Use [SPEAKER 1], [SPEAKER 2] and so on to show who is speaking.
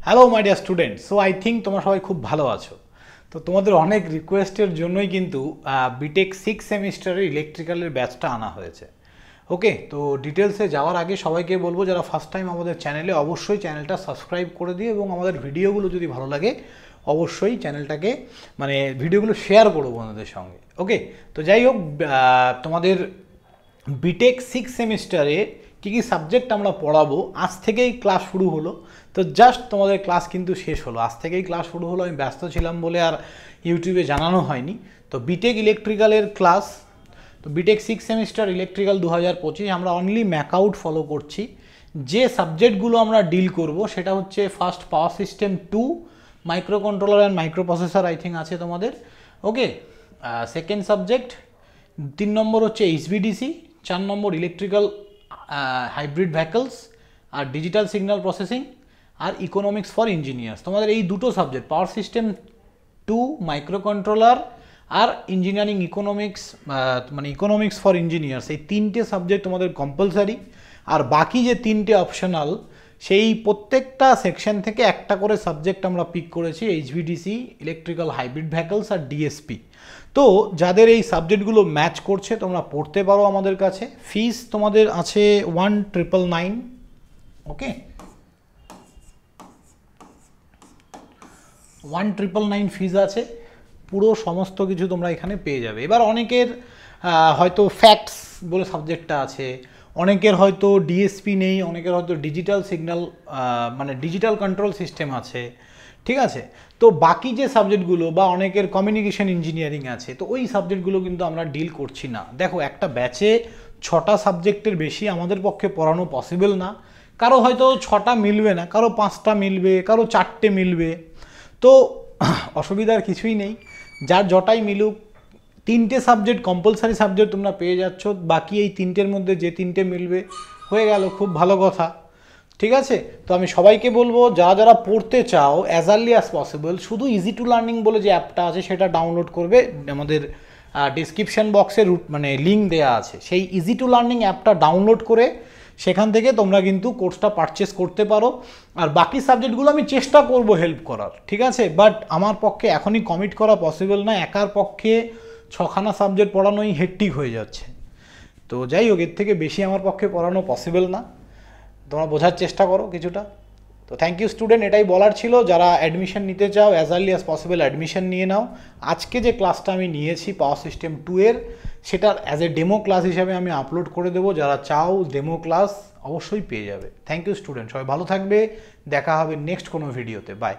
[SPEAKER 1] Hello my dear student, so I think তোমরা সবাই খুব ভালো আছো। তো তোমাদের অনেক রিকোয়েস্টের জন্যই কিন্তু বিটেক 6 সেমিস্টারের ইলেকট্রিক্যালের ব্যাচটা আনা হয়েছে। ওকে, তো ডিটেলসে যাওয়ার আগে সবাইকে বলবো যারা ফার্স্ট টাইম আমাদের চ্যানেলে, অবশ্যই চ্যানেলটা সাবস্ক্রাইব করে দিও এবং আমাদের ভিডিওগুলো যদি ভালো লাগে অবশ্যই চ্যানেলটাকে ভিডিওগুলো শেয়ার করো বন্ধুদের সঙ্গে। ওকে, তো যাই হোক, তোমাদের বিটেক 6 সেমিস্টারে কী কী সাবজেক্ট আমরা পড়াবো আজ থেকেই ক্লাস শুরু হলো। তো জাস্ট তোমাদের ক্লাস কিন্তু শেষ হলো, আজ থেকেই ক্লাস শুরু হলো। আমি ব্যস্ত ছিলাম বলে আর ইউটিউবে জানানো হয়নি। তো বিটেক ইলেকট্রিক্যালের ক্লাস, তো বিটেক 6 সেমিস্টার ইলেকট্রিক্যাল 2025 আমরা অনলি ম্যাকআউট ফলো করছি। যে সাবজেক্টগুলো আমরা ডিল করব সেটা হচ্ছে first power system 2, microcontroller and microprocessor I think আছে তোমাদের। ওকে, সেকেন্ড সাবজেক্ট 3 নম্বর হচ্ছে এইচভিডিসি, 4 নম্বর ইলেকট্রিক্যাল হাইব্রিড ভেহিকলস, আর ডিজিটাল সিগন্যাল প্রসেসিং, আর ইকোনমিক্স ফর ইঞ্জিনিয়ার্স। তোমাদের এই দুটো subject power system 2, microcontroller আর engineering economics, economics for engineers, এই তিনটে সাবজেক্ট তোমাদের কম্পালসারি। আর বাকি যে তিনটে অপশনাল, সেই প্রত্যেকটা সেকশন থেকে একটা করে সাবজেক্ট আমরা পিক করেছি, এইচভিডিসি, ইলেকট্রিক্যাল হাইব্রিড ভেহিকলস আর ডিএসপি। তো যাদের এই সাবজেক্টগুলো ম্যাচ করছে তোমরা পড়তে পারো আমাদের কাছে। ফিস তোমাদের আছে 1999। ওকে, 1999 ফিজ আছে, পুরো সমস্ত কিছু তোমরা এখানে পেয়ে যাবে। এবার অনেকের হয়তো ফ্যাক্টস বলে সাবজেক্টটা আছে, অনেকের হয়তো ডিএসপি নেই, অনেকের হয়তো digital signal digital control system আছে, ঠিক আছে। তো বাকি যে সাবজেক্টগুলো বা অনেকের কমিউনিকেশন ইঞ্জিনিয়ারিং আছে, তো ওই সাবজেক্টগুলো কিন্তু আমরা ডিল করছি না। দেখো, একটা ব্যাচে 6টা সাবজেক্টের বেশি আমাদের পক্ষে পড়ানো পসিবল না। কারো হয়তো 6টা মিলবে না, কারো 5টা মিলবে, কারো 4টে মিলবে। তো অসুবিধার কিছুই নেই, যার যটাই মিলুক। 3টে সাবজেক্ট কম্পালসারি সাবজেক্ট তোমরা পেয়ে যাচ্ছ, বাকি এই 3টের মধ্যে যে 3টে মিলবে হয়ে গেল, খুব ভালো কথা, ঠিক আছে। তো আমি সবাইকে বলবো যারা যারা পড়তে চাও অ্যাজ আর্লি অ্যাজ পসিবল, শুধু ইজি টু লার্নিং বলে যে অ্যাপটা আছে সেটা ডাউনলোড করবে। আমাদের ডিসক্রিপশান বক্সে লিঙ্ক দেওয়া আছে, সেই ইজি টু লার্নিং অ্যাপটা ডাউনলোড করে সেখান থেকে তোমরা কিন্তু কোর্সটা পারচেস করতে পারো। আর বাকি সাবজেক্টগুলো আমি চেষ্টা করব হেল্প করার, ঠিক আছে, বাট আমার পক্ষে এখনই কমিট করা পসিবল না। একার পক্ষে 6খানা সাবজেক্ট পড়ানোই হেক্টিক হয়ে যাচ্ছে। তো যাই হোক, এর থেকে বেশি আমার পক্ষে পড়ানো পসিবল না, তোমরা বোঝার চেষ্টা করো কিছুটা। তো থ্যাংক ইউ স্টুডেন্ট, এটাই বলার ছিল। যারা অ্যাডমিশন নিতে চাও as early as possible admission নিয়ে নাও। আজকে যে ক্লাসটা আমি নিয়েছি পাওয়ার সিস্টেম 2 এর, সেটার অ্যাজ এ ডেমো ক্লাস হিসাবে আমি আপলোড করে দেবো। যারা চাও ডেমো ক্লাস অবশ্যই পেয়ে যাবে। থ্যাংক ইউ স্টুডেন্ট, সবাই ভালো থাকবে, দেখা হবে নেক্সট কোনো ভিডিওতে। বাই।